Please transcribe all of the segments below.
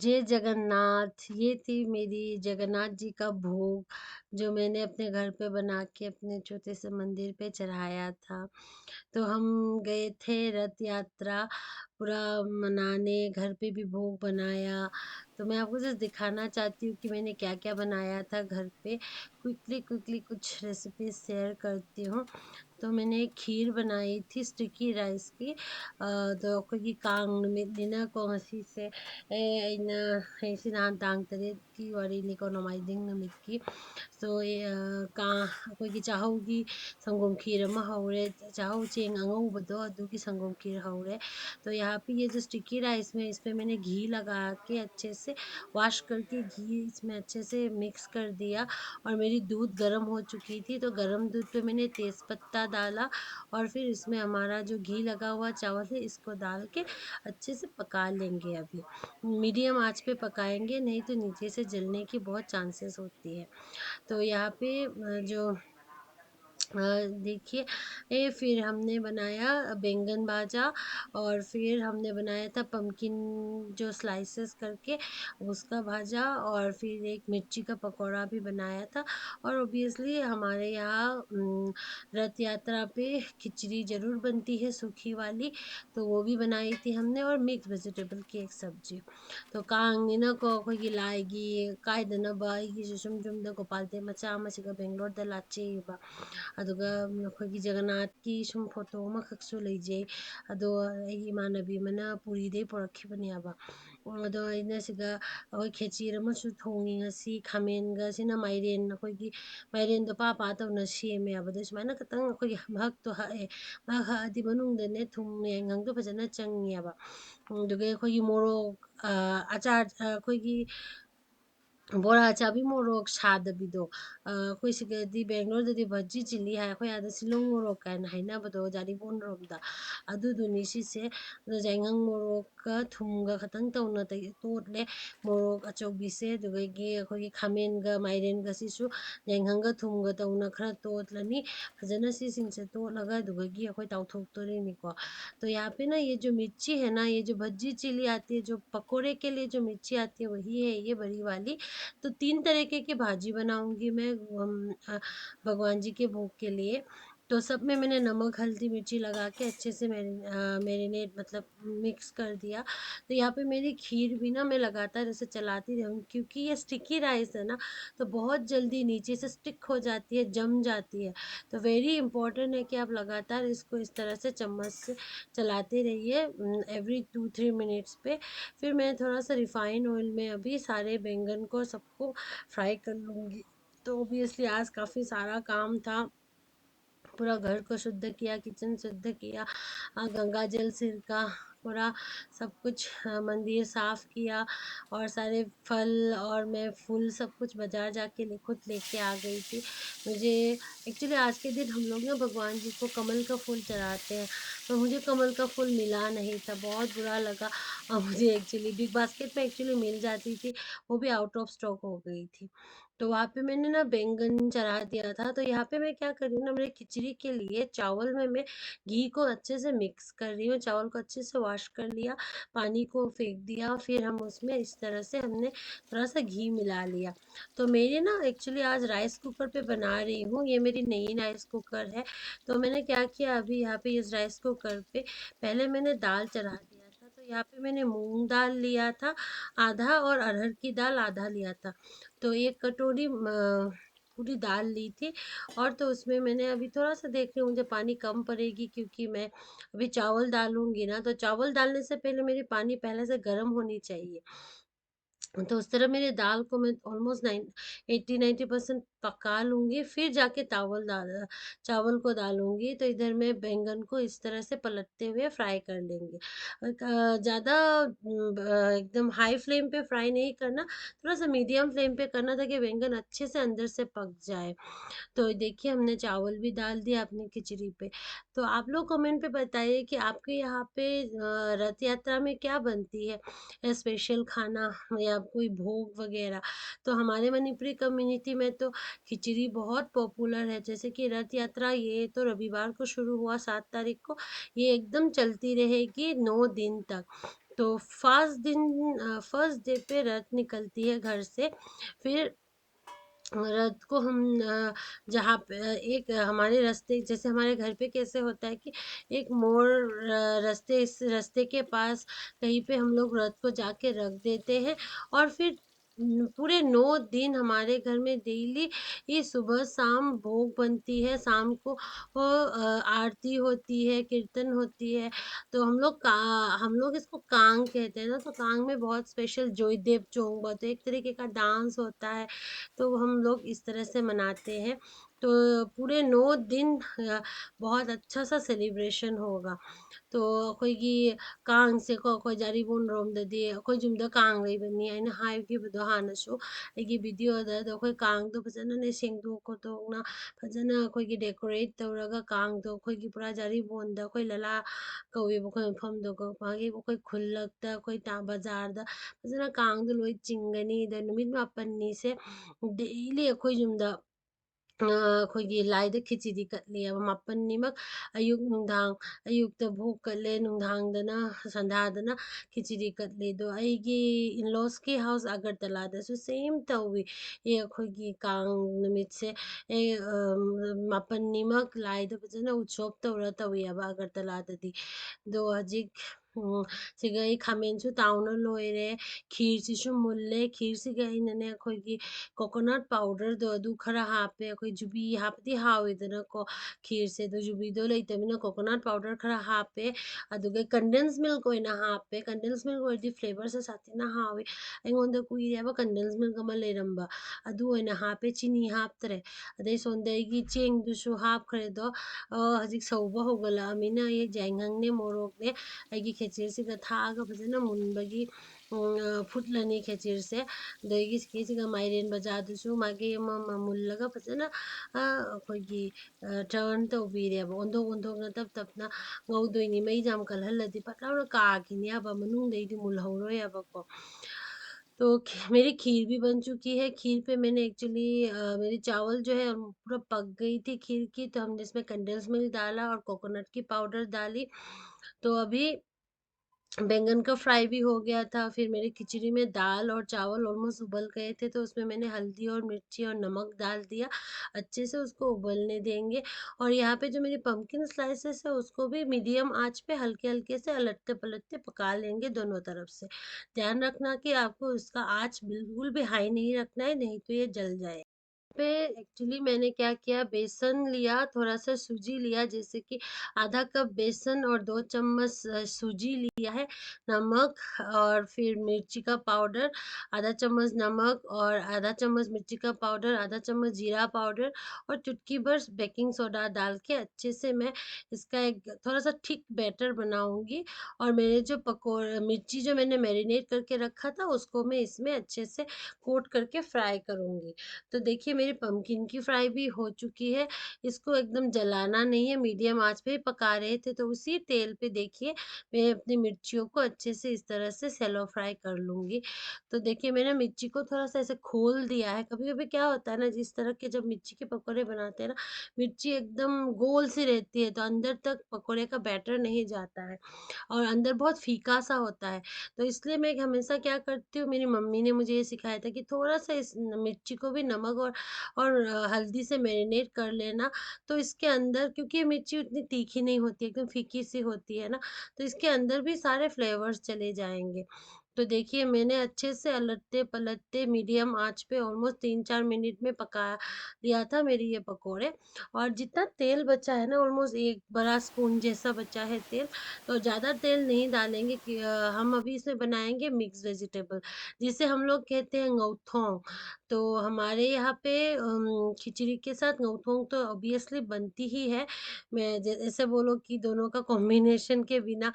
जय जगन्नाथ। ये थी मेरी जगन्नाथ जी का भोग, जो मैंने अपने घर पे बना के अपने छोटे से मंदिर पे चढ़ाया था। तो हम गए थे रथ यात्रा पूरा मनाने, घर पे भी भोग बनाया। तो मैं आपको जस्ट दिखाना चाहती हूँ कि मैंने क्या-क्या बनाया था घर पे। क्विकली क्विकली कुछ रेसिपी शेयर करती हूँ। तो मैंने खीर बनाई थी स्टिकी राइस की, ꯑꯗꯣ ꯑꯩꯈꯣꯏꯒꯤ ꯀꯥꯡ ꯅꯨꯃꯤꯠꯅꯤꯅꯀꯣ ꯉꯁꯤꯁꯦ ꯑꯩꯅ ꯉꯁꯤ ꯅꯍꯥꯟ ꯇꯥꯡ 8ꯀꯤ ꯋꯥꯔꯤꯅꯤꯀꯣ ꯅꯣꯡꯃꯥꯏꯖꯤꯡ ꯅꯨꯃꯤꯠꯀꯤ ꯁꯣ ꯑꯩꯈꯣꯏꯒꯤ ꯆꯥꯛꯍꯧꯒꯤ ꯁꯪꯒꯣम खीर अमा हौरे, चाहो चेंग अंगौबदो अदुगी संगम खीर हौरे। तो यहाँ पे ये जो स्टिकी राइस में इस पे मैंने घी लगा के अच्छे से वॉश करके घी इसमें अच्छे से मिक्स कर दिया। और मेरी दूध गर्म हो चुकी थी, तो गर्म दूध पे मैंने तेज़पत्ता डाला और फिर इसमें हमारा जो घी लगा हुआ चावल है इसको डाल के अच्छे से पका लेंगे। अभी मीडियम आंच पे पकाएंगे, नहीं तो नीचे से जलने की बहुत चांसेस होती है। तो यहाँ पे जो देखिए फिर हमने बनाया बैंगन भाजा, और फिर हमने बनाया था पम्पकिन जो स्लाइसेस करके उसका भाजा, और फिर एक मिर्ची का पकौड़ा भी बनाया था। और ऑब्वियसली हमारे यहाँ रथ यात्रा पे खिचड़ी ज़रूर बनती है सूखी वाली, तो वो भी बनाई थी हमने, और मिक्स वेजिटेबल की एक सब्जी। तो ꯀꯥꯡꯅꯤꯅꯀꯣ ꯑꯩꯈꯣꯏꯒꯤ ꯂꯥꯏꯒꯤ ꯀꯥꯏꯗꯅꯕ ꯑꯩꯒꯤꯁꯨ ꯌꯨꯝꯗ ꯒꯣꯄꯥꯜ ꯗꯦ ꯃꯆꯥ ꯑꯃꯁꯤꯒ ꯕꯦꯡꯒ꯭ꯂꯣꯔꯗ ꯂꯥꯠꯆꯩꯌꯦꯕ꯫ ꯑꯗꯨꯒ ꯑꯩꯈꯣꯏꯒꯤ ꯖꯒꯟꯅꯥꯊꯀꯤ ꯐꯣꯇꯣ ꯑꯃꯈꯛꯁꯨ ꯂꯩꯖꯩ꯫ ꯑꯗꯣ ꯑꯩꯒꯤ ꯏꯃꯥꯟꯅꯕꯤ ꯑꯃꯅ ꯄꯨꯔꯤꯗꯩ ꯄꯨꯔꯛꯈꯤꯕꯅꯦꯕ꯫ ꯑꯗꯣ ꯑꯩꯅ ꯁꯤꯗ ꯑꯩꯈꯣꯏ ꯈꯦꯆꯤ ꯑꯃꯁꯨ ꯊꯣꯡꯉꯤ ꯉꯁꯤ꯫ ꯈꯥꯃꯦꯟꯒꯁꯤꯅ ꯃꯥꯏꯔꯦꯟ, ꯑꯩꯈꯣꯏꯒꯤ ꯃꯥꯏꯔꯦꯟꯗꯣ ꯄꯥ ꯇꯧꯅ ꯁꯦꯝꯃꯦꯕ꯫ ꯑꯗꯣ ꯁꯨꯃꯥꯏꯅ ꯈꯤꯇꯪ ꯑꯩꯈꯣꯏꯒꯤ ꯃꯍꯛꯇꯣ ꯍꯛꯑꯦ꯫ ꯃꯍꯛ ꯍꯛꯑꯗꯤ ꯃꯅꯨꯡꯗꯅꯦ ꯊꯨꯝ ꯌꯥꯏꯉꯪꯗꯣ ꯐꯖꯅ ꯆꯪꯉꯦꯕ꯫ ꯑꯗꯨꯒ ꯑꯩꯈꯣꯏꯒꯤ ꯃꯣꯔꯣꯛ ꯑꯆꯥꯔ, ꯑꯩꯈꯣꯏꯒꯤ ꯕꯣꯔꯥ ꯆꯥꯕꯤ ꯃꯣꯔꯣꯛ ꯁꯥꯗꯕꯤꯗꯣ, ꯑꯩꯈꯣꯏ ꯁꯤꯗꯗꯤ ꯕꯦꯡꯒ꯭ꯂꯣꯔꯗꯗꯤ ꯚꯖꯤ ꯆꯤꯜꯂꯤ ꯍꯥꯏ, ꯑꯩꯈꯣꯏ ꯑꯥꯗ ꯁꯤꯂꯣꯡ ꯃꯣꯔꯣꯛ ꯀꯥꯏꯅ ꯍꯥꯏꯅꯕꯗꯣ ꯖꯥꯔꯤꯕꯣꯟꯔꯣꯝꯗ ꯑꯗꯨꯗꯨꯅꯤ ꯁꯤꯁꯦ꯫ ꯑꯗꯣ ꯌꯥꯏꯉꯪ ꯃꯣꯔꯣꯛꯀ ꯊꯨꯝꯒ ꯈꯇꯪ ꯇꯧꯅ ꯇꯣꯠꯂꯦ ꯃꯣꯔꯣꯛ ꯑꯆꯧꯕꯤꯁꯦ꯫ ꯑꯗꯨꯗꯒꯤ ꯑꯩꯈꯣꯏꯒꯤ ꯈꯥꯃꯦꯟꯒ ꯃꯥꯏꯔꯦꯟꯒꯁꯤꯁꯨ ꯌꯥꯏꯉꯪꯒ ꯊꯨꯝꯒ ꯇꯧꯅ ꯈꯔ ꯇꯣꯠꯂꯅꯤ ꯐꯖꯅ। सिंसे तोड़लगा दुगगी अखोई ताउथोक्तोरेनिको। तो यहाँ पे ना ये जो मिर्ची है ना, ये जो भज्जी चिली आती है, जो पकोड़े के लिए जो मिर्ची आती है वही है ये बड़ी वाली। तो 3 तरीके की भाजी बनाऊँगी मैं भगवान जी के भोग के लिए। तो सब में मैंने नमक, हल्दी, मिर्ची लगा के अच्छे से मैरिनेट मतलब मिक्स कर दिया। तो यहाँ पे मेरी खीर भी ना मैं लगातार ऐसे चलाती रहूँगी, क्योंकि ये स्टिकी राइस है ना, तो बहुत जल्दी नीचे से स्टिक हो जाती है, जम जाती है। तो वेरी इंपॉर्टेंट है कि आप लगातार इसको इस तरह से चम्मच से चलाते रहिए एवरी 2-3 मिनट्स पे। फिर मैं थोड़ा सा रिफाइंड ऑयल में अभी सारे बैंगन को सबको फ्राई कर लूँगी। तो ऑब्वियसली आज काफ़ी सारा काम था। पूरा घर को शुद्ध किया, किचन शुद्ध किया, गंगा जल छिड़का, पूरा सब कुछ मंदिर साफ किया, और सारे फल और मैं फूल सब कुछ बाजार जाके खुद लेके आ गई थी। मुझे एक्चुअली आज के दिन हम लोग ना भगवान जी को कमल का फूल चढ़ाते हैं, तो मुझे कमल का फूल मिला नहीं था, बहुत बुरा लगा। मुझे एक्चुअली बिग बास्केट में एक्चुअली मिल जाती थी, वो भी आउट ऑफ स्टॉक हो गई थी। तो वहाँ पे मैंने ना बैंगन चढ़ा दिया था। तो यहाँ पे मैं क्या कर रही हूँ ना, मेरे खिचड़ी के लिए चावल में मैं घी को अच्छे से मिक्स कर रही हूँ। चावल को अच्छे से वॉश कर लिया, पानी को फेंक दिया, फिर हम उसमें इस तरह से हमने थोड़ा सा घी मिला लिया। तो मेरे ना एक्चुअली आज राइस कुकर पे बना रही हूँ, ये मेरी नई राइस कुकर है। तो मैंने क्या किया, अभी यहाँ पे इस राइस कुकर पे पहले मैंने दाल चढ़ा दिया था। तो यहाँ पे मैंने मूंग दाल लिया था आधा, और अरहर की दाल आधा लिया था। तो 1 कटोरी पूरी दाल ली थी। और तो उसमें मैंने अभी थोड़ा-सा देख रही हूँ, मुझे पानी कम पड़ेगी, क्योंकि मैं अभी चावल डालूँगी ना, तो चावल डालने से पहले मेरी पानी पहले से गर्म होनी चाहिए। तो उस तरह मेरी दाल को मैं ऑलमोस्ट 80-90% पका लूँगी, फिर जाके चावल को डालूँगी। तो इधर मैं बैंगन को इस तरह से पलटते हुए फ्राई कर लेंगे। ज़्यादा एकदम हाई फ्लेम पे फ्राई नहीं करना, थोड़ा-सा मीडियम फ्लेम पे करना, ताकि बैंगन अच्छे से अंदर से पक जाए। तो देखिए हमने चावल भी डाल दिया अपनी खिचड़ी पे। तो आप लोग कमेंट पे बताइए कि आपके यहाँ पे रथ यात्रा में क्या बनती है, स्पेशल खाना या कोई भोग वगैरह। तो हमारे मणिपुरी कम्युनिटी में तो खिचड़ी बहुत पॉपुलर है। जैसे कि रथ यात्रा ये तो रविवार को शुरू हुआ 7 तारीख को, ये एकदम चलती रहेगी 9 दिन तक। तो फर्स्ट डे पे रथ निकलती है घर से। फिर रथ को हम जहाँ पे एक हमारे रास्ते, जैसे हमारे घर पे कैसे होता है कि एक मोड़, रास्ते, इस रास्ते के पास कहीं पे हम लोग रथ को जाके रख देते हैं। और फिर पूरे 9 दिन हमारे घर में डेली ये सुबह शाम भोग बनती है। शाम को आरती होती है, कीर्तन होती है। तो हम लोग इसको कांग कहते हैं ना, तो कांग में बहुत स्पेशल जोईदेव चोंग बोलते हैं, एक तरीके का डांस होता है। तो हम लोग इस तरह से मनाते हैं। तो पूरे 9 दिन बहुत अच्छा-सा सेलिब्रेशन होगा। तो ꯑꯩꯈꯣꯏꯒꯤ ꯀꯥꯡꯁꯦꯀꯣ ꯑꯩꯈꯣꯏ ꯖꯥꯔꯤꯕꯣꯟꯔꯣꯝꯗꯗꯤ ꯑꯩꯈꯣꯏ ꯌꯨꯝꯗ ꯀꯥꯡ ꯂꯩꯕꯅꯤ ꯑꯩꯅ ꯍꯥꯏꯈꯤꯕꯗꯣ ꯍꯥꯟꯅꯁꯨ ꯑꯩꯒꯤ ꯚꯤꯗꯤꯑꯣꯗ ꯑꯗꯣ ꯑꯩꯈꯣꯏ ꯀꯥꯡꯗꯣ ꯐꯖꯅꯅꯦ ꯁꯦꯡꯗꯣꯛ ꯈꯣꯠꯇꯣꯛꯅ ꯐꯖꯅ ꯑꯩꯈꯣꯏꯒꯤ ꯗꯦꯀꯣꯔꯦꯠ ꯇꯧꯔꯒ ꯀꯥꯡꯗꯣ ꯑꯩꯈꯣꯏꯒꯤ ꯄꯨꯔꯥ ꯖꯥꯔꯤꯕꯣꯟꯗ ꯑꯩꯈꯣꯏ ꯂꯂꯥ ꯀꯧꯋꯦꯕ ꯑꯩꯈꯣꯏ ꯃꯐꯝꯗꯣꯀꯣ ꯃꯥꯒꯤ ꯑꯩꯈꯣꯏ ꯈꯨꯜꯂꯛꯇ ꯑꯩꯈꯣꯏ ꯕꯖꯥꯔꯗ ꯐꯖꯅ ꯀꯥꯡꯗꯣ ꯂꯣꯏ ꯆꯤꯡꯒꯅꯤ꯫ ꯑꯗ ꯅꯨꯃꯤꯠ 5ꯅꯤꯁꯦ ꯗꯦꯂꯤ ꯑꯩꯈꯣꯏ ꯌꯨꯝꯗ ꯑꯩꯈꯣꯏꯒꯤ ꯂꯥꯏꯗ ꯈꯦꯆ꯭ꯔꯤ ꯀꯠꯂꯦꯕ 5ꯅꯤꯃꯛ ꯑꯌꯨꯛ ꯅꯨꯡꯗꯥꯡ, ꯑꯌꯨꯛꯇ ꯚꯣꯒ ꯀꯠꯂꯦ, ꯅꯨꯡꯗꯥꯡꯗꯅ ꯁꯟꯙꯥꯗꯅ ꯈꯦꯆ꯭ꯔꯤ ꯀꯠꯂꯦ꯫ ꯑꯗꯣ ꯑꯩꯒꯤ ꯏꯟꯂꯣꯁꯀꯤ ꯍꯥꯎꯁ ꯑꯒꯔꯇꯂꯥꯗꯁꯨ ꯁꯦꯝ ꯇꯧꯋꯤ꯫ ꯑꯩꯈꯣꯏꯒꯤ ꯀꯥꯡ ꯅꯨꯃꯤꯠꯁꯦ 5ꯅꯤꯃꯛ ꯂꯥꯏꯗ ꯐꯖꯅ ꯎꯠꯁꯣꯞ ꯇꯧꯔ ꯇꯧꯋꯦꯕ ꯑꯒꯔꯇꯂꯥꯗꯗꯤ꯫ ꯑꯗꯣ ꯍꯧꯖꯤꯛ ꯁꯤꯒ ꯑꯩ ꯈꯥꯃꯦꯟꯁꯨ ꯇꯥꯎꯅ ꯂꯣꯏꯔꯦ, ꯈꯤꯔꯁꯤꯁꯨ ꯃꯨꯜꯂꯦ꯫ ꯈꯤꯔꯁꯤꯒ ꯑꯩꯅꯅꯦ ꯑꯩꯈꯣꯏꯒꯤ ꯀꯣꯀꯣꯅꯠ ꯄꯥꯎꯗꯔꯗꯣ ꯑꯗꯨ ꯈꯔ ꯍꯥꯞꯄꯦ꯫ ꯑꯩꯈꯣꯏ ꯖꯨꯕꯤ ꯍꯥꯞꯄꯗꯤ ꯍꯥꯎꯋꯤꯗꯅꯀꯣ ꯈꯤꯔꯁꯦ, ꯑꯗꯣ ꯖꯨꯕꯤꯗꯣ ꯂꯩꯇꯕꯅꯤꯅ ꯀꯣꯀꯣꯅꯠ ꯄꯥꯎꯗꯔ ꯈꯔ ꯍꯥꯞꯄꯦ꯫ ꯑꯗꯨꯒ ꯀꯟꯗꯦꯟꯁ ꯃꯤꯜꯛ ꯑꯣꯏꯅ ꯍꯥꯞꯄꯦ꯫ ꯀꯟꯗꯦꯟꯁ ꯃꯤꯜꯛ ꯑꯣꯏꯔꯗꯤ ꯐ꯭ꯂꯦꯚꯔꯁꯦ ꯁꯥꯊꯤꯅ ꯍꯥꯎꯋꯤ꯫ ꯑꯩꯉꯣꯟꯗ ꯀꯨꯏꯔꯦꯕ ꯀꯟꯗꯦꯟꯁ ꯃꯤꯜꯛ ꯑꯃ ꯂꯩꯔꯝꯕ, ꯑꯗꯨ ꯑꯣꯏꯅ ꯍꯥꯞꯄꯦ, ꯆꯤꯅꯤ ꯍꯥꯞꯇ꯭ꯔꯦ꯫ ꯑꯗꯩ ꯁꯣꯝꯗ ꯑꯩꯒꯤ ꯆꯦꯡꯗꯨꯁꯨ ꯍꯥꯞꯈ꯭ꯔꯦ꯫ ꯑꯗꯣ ꯍꯧꯖꯤꯛ ꯁꯧꯕ ꯍꯧꯒꯠꯂꯛꯑꯃꯤꯅ ꯑꯩ ꯌꯥꯏꯉꯪꯅꯦ, ꯃꯣꯔꯣꯛꯅꯦ ꯑꯩꯒꯤ ꯈꯦꯆ꯭ꯔꯤꯁꯤꯒ ꯊꯥꯛꯑꯒ ꯐꯖꯅ ꯃꯨꯟꯕꯒꯤ ꯐꯨꯠꯂꯅꯤ ꯈꯦꯆ꯭ꯔꯤꯁꯦ꯫ ꯑꯗꯒꯤ ꯁꯤꯒꯤꯁꯤꯒ ꯃꯥꯏꯔꯦꯟ ꯕꯖꯥꯔꯗꯨꯁꯨ ꯃꯥꯒꯤ ꯑꯃ ꯃꯨꯜꯂꯒ ꯐꯖꯅ ꯑꯩꯈꯣꯏꯒꯤ ꯇꯔꯟ ꯇꯧꯕꯤꯔꯦꯕ, ꯑꯣꯟꯊꯣꯛ ꯑꯣꯟꯊꯣꯛꯅ ꯇꯞ ꯇꯞꯅ ꯉꯧꯗꯣꯏꯅꯤ꯫ ꯃꯩꯁꯦ ꯌꯥꯝ ꯀꯜꯍꯜꯂꯗꯤ ꯐꯠ ꯂꯥꯎꯅ ꯀꯥꯈꯤꯅꯦꯕ, ꯃꯅꯨꯡꯗꯩꯗꯤ मुलहौरोयबको। तो मेरी खीर भी बन चुकी है। खीर पे मैंने एक्चुअली मेरी चावल जो है पूरा पक गई थी खीर की, तो हमने इसमें कंडेंस मिल्क डाला और कोकोनट की पाउडर डाली। तो अभी बैंगन का फ्राई भी हो गया था। फिर मेरी खिचड़ी में दाल और चावल ऑलमोस्ट उबल गए थे, तो उसमें मैंने हल्दी और मिर्ची और नमक डाल दिया। अच्छे से उसको उबलने देंगे। और यहाँ पे जो मेरी पम्पकिन स्लाइसेस है उसको भी मीडियम आंच पे हल्के-हल्के से अलटते-पलटते पका लेंगे दोनों तरफ से। ध्यान रखना कि आपको इसका आंच बिल्कुल भी हाई नहीं रखना है, नहीं तो ये जल जाए। पे एक्चुअली मैंने क्या किया, बेसन लिया, थोड़ा-सा सूजी लिया, जैसे कि आधा कप बेसन और 2 चम्मच सूजी लिया है, नमक और फिर मिर्ची का पाउडर, आधा चम्मच नमक और आधा चम्मच मिर्ची का पाउडर, आधा चम्मच जीरा पाउडर और चुटकी भर बेकिंग सोडा डाल के अच्छे से मैं इसका एक थोड़ा-सा थिक बैटर बनाऊँगी। और मेरे जो मिर्ची जो मैंने मैरिनेट करके रखा था उसको मैं इसमें अच्छे से कोट करके फ्राई करूँगी। तो देखिए मेरी पम्पकिन की फ्राई भी हो चुकी है। इसको एकदम जलाना नहीं है, मीडियम आँच पे ही पका रहे थे। तो उसी तेल पे देखिए मैं अपनी मिर्चियों को अच्छे से इस तरह से शैलो फ्राई कर लूँगी। तो देखिए मैंने मिर्ची को थोड़ा-सा ऐसे खोल दिया है। कभी-कभी क्या होता है ना, जिस तरह के जब मिर्ची के पकौड़े बनाते हैं ना, मिर्ची एकदम गोल सी रहती है, तो अंदर तक पकौड़े का बैटर नहीं जाता है और अंदर बहुत फीका-सा होता है। तो इसलिए मैं हमेशा क्या करती हूँ, मेरी मम्मी ने मुझे ये सिखाया था कि थोड़ा-सा इस मिर्ची को भी नमक और हल्दी से मैरिनेट कर लेना। तो इसके अंदर, क्योंकि ये मिर्ची उतनी तीखी नहीं होती, एकदम फीकी-सी होती है ना, तो इसके अंदर भी सारे फ्लेवर्स चले जाएँगे। तो देखिए मैंने अच्छे से अलटते-पलटते मीडियम आँच पे ऑलमोस्ट 3-4 मिनट में पका लिया था मेरी ये पकौड़े। और जितना तेल बचा है ना, ऑलमोस्ट 1 बड़ा स्पून जैसा बचा है तेल। तो ज़्यादा तेल नहीं डालेंगे कि हम अभी इसमें बनाएँगे मिक्स वेजिटेबल, जिसे हम लोग कहते हैं ngauthong। तो हमारे यहाँ पे खिचड़ी के साथ ngauthong तो ऑब्वियसली बनती ही है। मैं ऐसे बोलो कि दोनों का कॉम्बिनेशन के बिना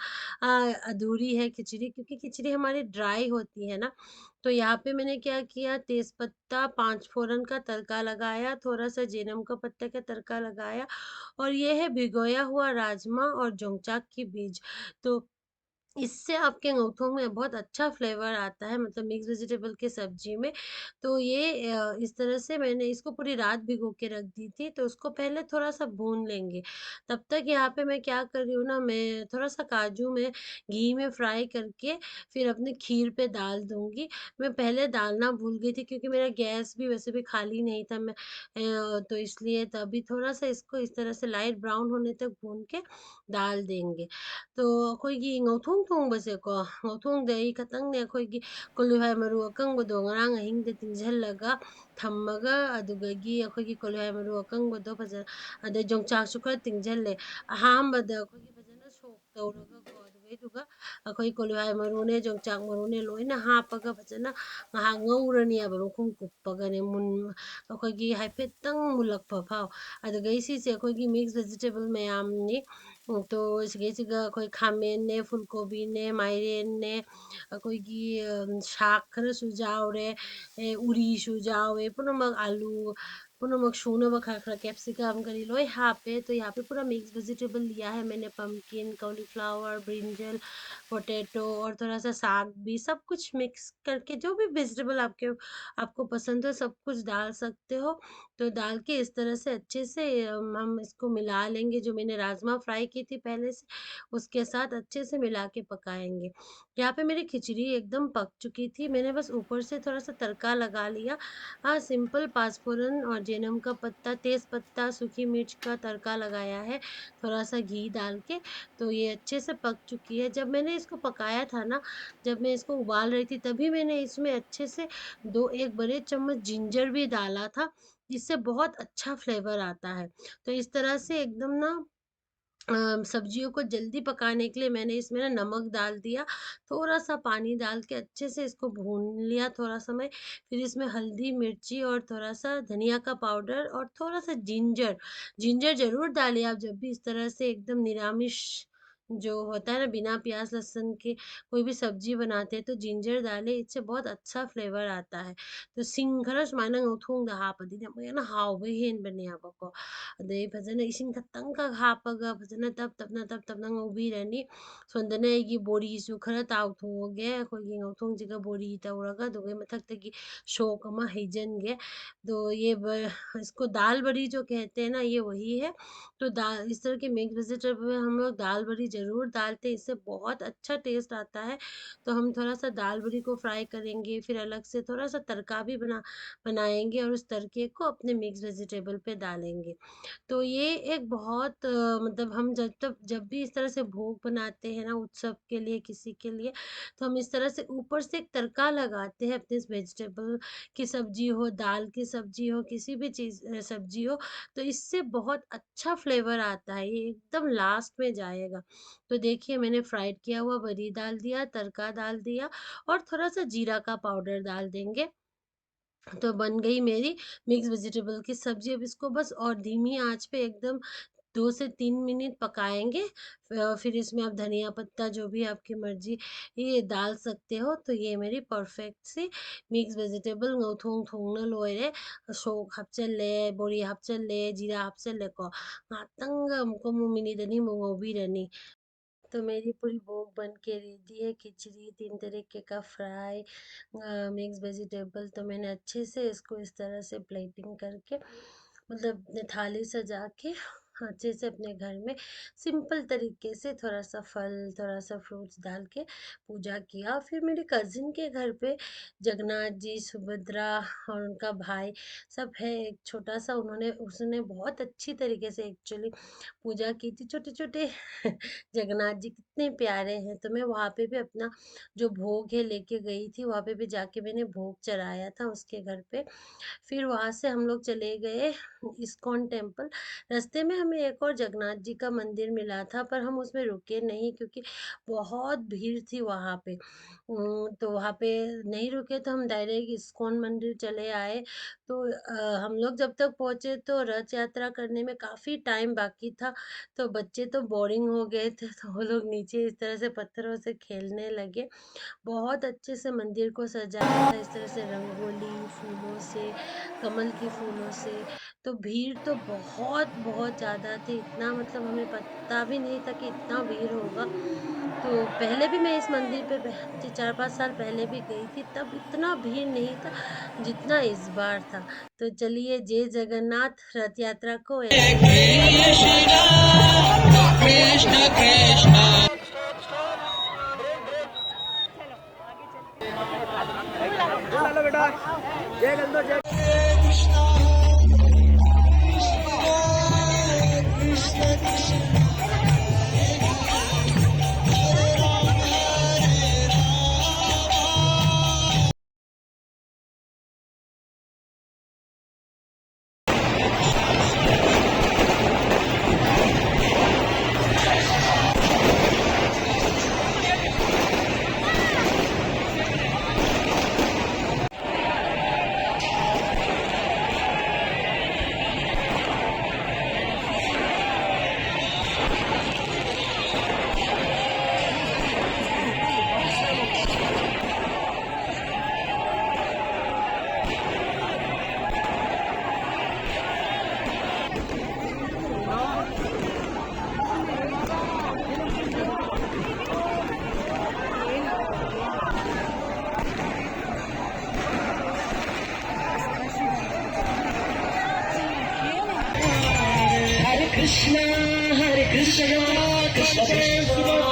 अधूरी है खिचड़ी, क्योंकि खिचड़ी हमारी ड्राई होती है ना। तो यहाँ पे मैंने क्या किया, तेज़पत्ता, 5 फ़ोरन का तड़का लगाया, थोड़ा-सा जीरम का पत्ते का तड़का लगाया और ये है भिगोया हुआ राजमा और जोंगचाक की बीज। तो इससे आपके ngotong में बहुत अच्छा फ्लेवर आता है, मतलब मिक्स वेजिटेबल के सब्जी में। तो ये इस तरह से मैंने इसको पूरी रात भिगो के रख दी थी, तो उसको पहले थोड़ा-सा भून लेंगे। तब तक यहाँ पे मैं क्या कर रही हूँ ना, मैं थोड़ा-सा काजू में घी में फ्राई करके फिर अपने खीर पे डाल दूँगी। मैं पहले डालना भूल गई थी क्योंकि मेरा गैस भी वैसे भी खाली नहीं था, तो इसलिए तभी थोड़ा-सा इसको इस तरह से लाइट ब्राउन होने तक भून के डाल देंगे। 또 ꯑꯩꯈꯣꯏꯒꯤ ꯉꯧꯊꯣꯡ ꯊꯣꯡꯕꯁꯦꯀꯣ, ꯉꯧꯊꯣꯡꯗ ꯑꯩ ꯈꯇꯪꯅꯦ ꯑꯩꯈꯣꯏꯒꯤ ꯀꯣꯂꯨꯍꯋꯥꯏ ꯃꯔꯨ ꯑꯀꯪꯕꯗꯣ ꯉꯔꯥꯡ ꯑꯍꯤꯡꯗ ꯇꯤꯡꯖꯜꯂꯒ ꯊꯝꯃꯒ ꯑꯗꯨꯗꯒꯤ ꯑꯩꯈꯣꯏꯒꯤ ꯀꯣꯂꯨꯍꯋꯥꯏ ꯃꯔꯨ ꯑꯀꯪꯕꯗꯣ ꯐꯖꯅ ꯑꯗꯩ ꯌꯣꯡꯆꯥꯛꯁꯨ ꯈꯔ ꯇꯤꯡꯖꯜꯂꯦ꯫ ꯑꯍꯥꯟꯕꯗ ꯑꯩꯈꯣꯏꯒꯤ ꯐꯖꯅ ꯁꯣꯛ ꯇꯧꯔꯒꯀꯣ ꯑꯗꯨꯒꯩꯗꯨꯒ ꯑꯩꯈꯣꯏ ꯀꯣꯂꯨꯍꯋꯥꯏ ꯃꯔꯨꯅꯦ, ꯌꯣꯡꯆꯥꯛ ꯃꯔꯨꯅꯦ ꯂꯣꯏꯅ ꯍꯥꯞꯄꯒ ꯐꯖꯅ ꯉꯥꯏꯍꯥꯛ ꯉꯧꯔꯅꯤꯕ ꯃꯈꯨꯝ ꯀꯨꯞꯄꯒꯅꯦ ꯑꯩꯈꯣꯏꯒꯤ ꯍꯥꯏꯐꯦꯠꯇꯪ ꯃꯨꯜꯂꯛꯄ ꯐꯥꯎ꯫ ꯑꯗꯨꯗꯒꯤ ꯁꯤꯁꯦ ꯑꯩꯈꯣꯏꯒꯤ ꯃꯤꯛꯁ ꯚꯦꯖꯤꯇꯦꯕꯜ ꯃꯌꯥꯝꯅꯤ꯫ ꯇꯣ ꯁꯤꯒꯩꯁꯤꯒ ꯑꯩꯈꯣꯏ ꯈꯥꯃꯦꯟꯅꯦ, ꯐꯨꯜꯀꯣꯕꯤꯅꯦ, ꯃꯥꯏꯔꯦꯟꯅꯦ, ꯑꯩꯈꯣꯏꯒꯤ ꯁꯥꯛ ꯈꯔꯁꯨ ꯌꯥꯎꯔꯦ, ꯎꯔꯤꯁꯨ ꯌꯥꯎꯋꯦ, ꯄꯨꯝꯅꯃꯛ आलू पूनमक सूनब खरा-खरा कैप्सिकम करी लोई हापे। तो यहाँ पे पूरा मिक्स वेजिटेबल लिया है मैंने, पम्पकिन, कॉलीफ्लावर, ब्रिंजल, पोटैटो और थोड़ा-सा साग भी, सब कुछ मिक्स करके जो भी वेजिटेबल आपको पसंद हो सब कुछ डाल सकते हो। तो डाल के इस तरह से अच्छे से हम इसको मिला लेंगे, जो मैंने राजमा फ्राई की थी पहले से, उसके साथ अच्छे से मिला के पकाएँगे। यहाँ पे मेरी खिचड़ी एकदम पक चुकी थी, मैंने बस ऊपर से थोड़ा-सा तड़का लगा लिया। हाँ, सिंपल पाँचफोरन और जैनम का पत्ता, तेज पत्ता, सूखी मिर्च का तड़का लगाया है, थोड़ा-सा घी डाल के, तो ये अच्छे से पक चुकी है। जब मैंने इसको पकाया था ना, जब मैं इसको उबाल रही थी, तभी मैंने इसमें अच्छे से 2 1 बड़े चम्मच जिंजर भी डाला था, जिससे बहुत अच्छा फ्लेवर आता है। तो इस तरह से एकदम ना सब्जियों को जल्दी पकाने के लिए मैंने इसमें ना नमक डाल दिया, थोड़ा-सा पानी डाल के अच्छे से इसको भून लिया थोड़ा समय, फिर इसमें हल्दी, मिर्ची और थोड़ा-सा धनिया का पाउडर और थोड़ा-सा जिंजर, जिंजर ज़रूर डालिए आप जब भी इस तरह से एकदम निरामिष जो होता है ना, बिना प्याज़ लहसुन के कोई भी सब्ज़ी बनाते हैं तो जिंजर डालें, इससे बहुत अच्छा फ्लेवर आता है। तो ꯁꯤꯡ ꯈꯔ ꯁꯨꯃꯥꯏꯅ ꯉꯧꯊꯣꯡꯗ ꯍꯥꯞꯄꯗꯤꯅꯦ ꯑꯃꯨꯛ ꯍꯦꯟꯅ ꯍꯥꯎꯕ ꯍꯦꯟꯕꯅꯦꯕꯀꯣ꯫ ꯑꯗꯩ ꯐꯖꯅ ꯏꯁꯤꯡ ꯈꯛꯇꯪꯈꯛ ꯍꯥꯞꯄꯒ ꯐꯖꯅ ꯇꯞ ꯇꯞꯅ ꯉꯧꯕꯤꯔꯅꯤ꯫ ꯁꯣꯝꯗꯅ ꯑꯩꯒꯤ ꯕꯣꯔꯤꯁꯨ ꯈꯔ ꯇꯥꯎꯊꯣꯛꯑꯒꯦ, ꯑꯩꯈꯣꯏꯒꯤ ꯉꯧꯊꯣꯡꯁꯤꯒ ꯕꯣꯔꯤ ꯇꯧꯔꯒ ꯑꯗꯨꯒ मथक्ꯇꯒꯤ शोक अमा हैजनगे। तो ये इसको दाल बड़ी जो कहते हैं ना, ये वही है। तो दाल इस तरह के मिक्स वेजिटेबल में हम लोग दाल बड़ी ज़रूर डालते हैं, इससे बहुत अच्छा टेस्ट आता है। तो हम थोड़ा-सा दाल बड़ी को फ्राई करेंगे, फिर अलग से थोड़ा-सा तड़का भी बनाएँगे और उस तड़के को अपने मिक्स वेजिटेबल पे डालेंगे। तो ये एक बहुत मतलब हम जब भी इस तरह से भोग बनाते हैं ना उत्सव के लिए किसी के लिए, तो हम इस तरह से ऊपर से एक तड़का लगाते हैं अपने इस वेजिटेबल की सब्जी हो, दाल की सब्जी हो, किसी भी चीज़ सब्जी हो, तो इससे बहुत अच्छा फ्लेवर आता है, ये एकदम लास्ट में जाएगा। तो देखिए मैंने फ्राइड किया हुआ बरी डाल दिया, तड़का डाल दिया और थोड़ा-सा जीरा का पाउडर डाल देंगे। तो बन गई मेरी मिक्स वेजिटेबल की सब्ज़ी। अब इसको बस और धीमी आँच पे एकदम 2 से 3 मिनट पकाएँगे। फिर इसमें आप धनिया पत्ता जो भी आपकी मर्ज़ी ये डाल सकते हो। तो ये मेरी परफ़ेक्ट सी mix vegetable ngawthong thongna loire, sok hapchalle, bori hapchalle, जीरा hapchalle ko ngahtang amuk mu minute ani mu ngawbirani। तो मेरी पूरी भोग बन के रेडी है, खिचड़ी 3 तरीके का फ्राई, मिक्स वेजिटेबल। तो मैंने अच्छे से इसको इस तरह से प्लेटिंग करके मतलब अपने थाली सजा के अच्छे से अपने घर में सिंपल तरीके से थोड़ा-सा फल, थोड़ा-सा फ्रूट्स डाल के पूजा किया। फिर मेरे कज़िन के घर पे जगन्नाथ जी, सुभद्रा और उनका भाई सब है, एक छोटा-सा उन्होंने उसने बहुत अच्छी तरीके से एक्चुअली पूजा की थी। छोटे-छोटे जगन्नाथ जी कितने प्यारे हैं, तो मैं वहाँ पे भी अपना जो भोग है लेके गई थी, वहाँ पे भी जाके मैंने भोग चढ़ाया था उसके घर पे। फिर वहाँ से हम लोग चले गए इस्कॉन टेम्पल। रास्ते में हमें एक और जगन्नाथ जी का मंदिर मिला था, पर हम उसमें रुके नहीं क्योंकि बहुत भीड़ थी वहाँ पे। तो वहाँ पे नहीं रुके तो हम डायरेक्ट इस्कॉन मंदिर चले आए। तो हम लोग जब तक पहुँचे तो रथ यात्रा करने में काफ़ी टाइम बाकी था, तो बच्चे तो बोरिंग हो गए थे, तो वो लोग नीचे इस तरह से पत्थरों से खेलने लगे। बहुत अच्छे से मंदिर को सजाया था इस तरह से रंगोली, फूलों से, कमल के फूलों से। तो भीड़ तो बहुत ज़्यादा थी, इतना मतलब हमें पता भी नहीं था कि इतना भीड़ होगा। तो पहले भी मैं इस मंदिर पे 4-5 साल पहले भी गई थी, तब इतना भीड़ नहीं था, जितना इस बार था। तो चलिए जय जगन्नाथ, रथ यात्रा को एंजॉय करते हैं। कृष्ण कृष्ण हेलो बेटा, जय कर दो, जय। Hare Krishna, Krishna Krishna